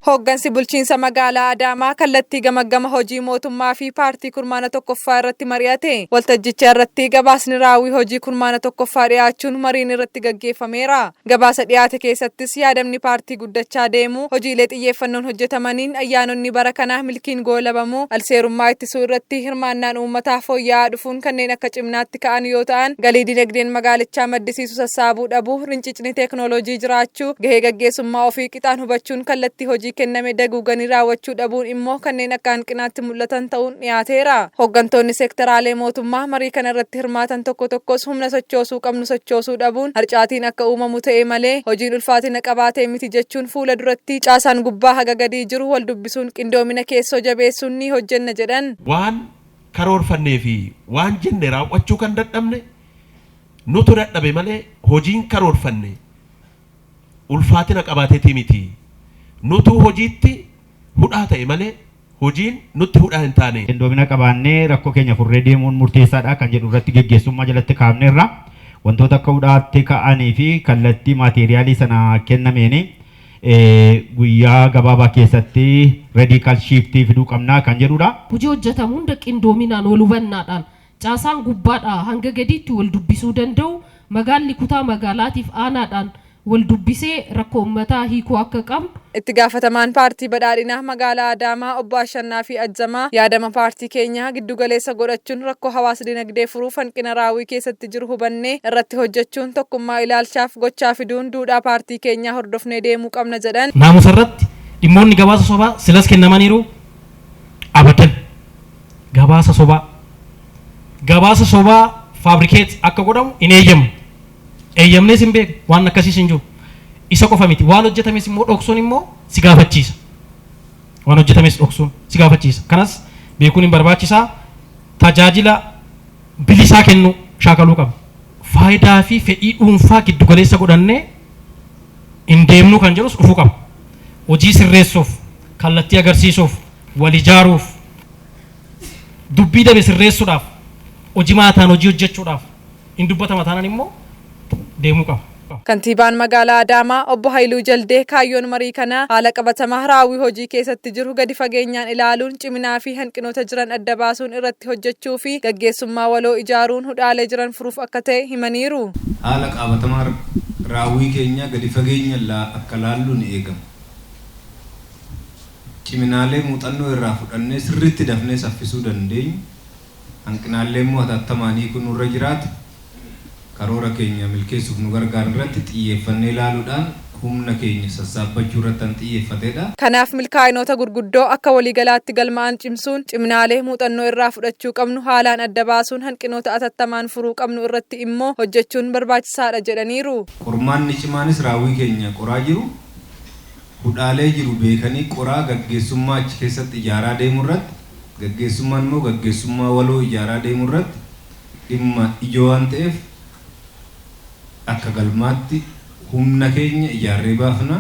Hooggansi bulchiinsa magaalaa Adaamaa kallattii gamaggama hojii mootummaa fi paartii kurmaana tokkoffaa irratti mari'ate. Waltajjicha irratti gabaasni raawwii hojii kurmaana tokkoffaa dhiyaachuun mariin irratti gaggeeffameera. Gabaasa dhiyaate keessattis yaadamni paartii guddachaa deemu, hojiilee xiyyeeffannoon hojjetamaniin ayyaanonni bara kanaa milkiin goolabamuu, alseerummaa ittisuu irratti hirmaannaan uummataa fooyya'aa dhufuun kanneen akka cimnaatti ka'an yoo ta'an, galii dinagdeen magaalichaa maddisiisu sassaabuu dhabuu, rincicni teeknooloojii jiraachuu, gahee gaggeessummaa ofii qixaan hubachuun kallattii hojii kenname daguuganii raawwachuu dhabuun immoo kanneen akka hanqinaatti mul'atan ta'uun dhiyaateera. Hooggantoonni seektaraalee mootummaa marii kana irratti hirmaatan tokko tokkos humna sochoosuu qabnu sochoosuu dhabuun harcaatiin akka uumamu ta'e malee hojiin ulfaatina qabaatee miti jechuun fuula duratti caasaan gubbaa haga gadii jiru wal dubbisuun qindoomina keessoo jabeessuun ni hojjenna jedhan. Waan karoorfannee fi waan jenne raawwachuu kan dadhabne nutu dadhabe malee hojiin karoorfanne ulfaatina qabaateetii miti. Nutu hojiitti hudhaa ta'e malee hojiin nutti hudhaa hin taane. Qindoomina qabaannee rakkoo keenya furree deemuun murteessaadha kan jedhu irratti geggeessummaa jalatti kaafneerra. Wantoota akka hudhaatti ka'anii fi kallattii maateeriyaalii sana kennameeni guyyaa gabaabaa keessatti radical shiftii fiduu qabnaa kan jedhudha. Hojii hojjetamu hunda qindoominaan wal hubannaadhaan caasaan gubbaadhaa hanga gadiitti wal dubbisuu danda'u, magaalli kutaa magaalaatiif aanaadhaan wal dubbisee rakkoo uummataa hiikuu akka qabu. Itti gaafatamaan paartii badhaadhinaa magaalaa Adaamaa obbo Ashannaa fi Ajjamaa yaadama paartii keenyaa giddu galeessa godhachuun rakkoo hawaasa dinagdee furuuf hanqina raawwii keessatti jiru hubannee irratti hojjechuun tokkummaa ilaalchaaf gochaa fiduun duudhaa paartii keenyaa hordofnee deemuu qabna jedhan. Naamusa irratti dhimmoonni gabaasa sobaa silas kennamaniiru abadan. Gabaasa sobaa faabrikeet akka godhamu hin eeyyamu. Eeyyamnes hin beeku waan akkasiis hin jiru. Isa qofa miti waan hojjetames immoo dhoksuun immoo si gaafachiisa. Waan hojjetames dhoksuun si gaafachiisa. Kanas beekuun hin barbaachisaa. Tajaajila bilisaa kennu shaakaluu qaba. Faayidaa fi fedhii dhuunfaa giddu galeessa godhannee hin deemnu kan jedhus dhufuu qaba. Hojii sirreessuuf, kallattii agarsiisuuf, wal ijaaruuf, dubbii dabe sirreessuudhaaf, hojii maataan hojii hojjechuudhaaf hin dubbatama taanaan immoo deemuu qaba. Kantiibaan magaalaa Adaamaa obbo Haayiluu Jaldee kaayyoon marii kanaa haala qabatamaa raawwii hojii keessatti jiru gadi fageenyaan ilaaluun ciminaa fi hanqinoota jiran adda baasuun irratti hojjechuu fi gaggeessummaa waloo ijaaruun hudhaalee jiran furuuf akka ta'e himaniiru. Haala qabatamaa raawwii keenya gadi fageenyaan akka laalluun eegama. Ciminaalee muuxannoo irraa fudhannee sirriitti dafnee saffisuu dandeenyu, hanqinaalee immoo hatattamaanii kun irra jiraatu karoora keenya milkeessuuf nu gargaaran irratti xiyyeeffannee ilaaluudhaan humna keenya sassaabbachuu irratti xiyyeeffatedha. Kanaaf milkaa'inoota gurguddoo akka waliigalaatti galmaan cimsuun ciminaalee muuxannoo irraa fudhachuu qabnu haalaan adda baasuun hanqinoota atattamaan furuu qabnu irratti immoo hojjechuun barbaachisaadha jedhaniiru. Qormaanni cimaanis raawwii keenya qoraa jiru, hudhaalee jiru beekanii qoraa gaggeessummaa achi keessatti ijaaraa deemuu irratti, gaggeessummaan immoo gaggeessummaa waloo ijaaraa deemuu irratti dhimma ijoo waan ta'eef akka galmaatti humna keenya ijaarree baafna.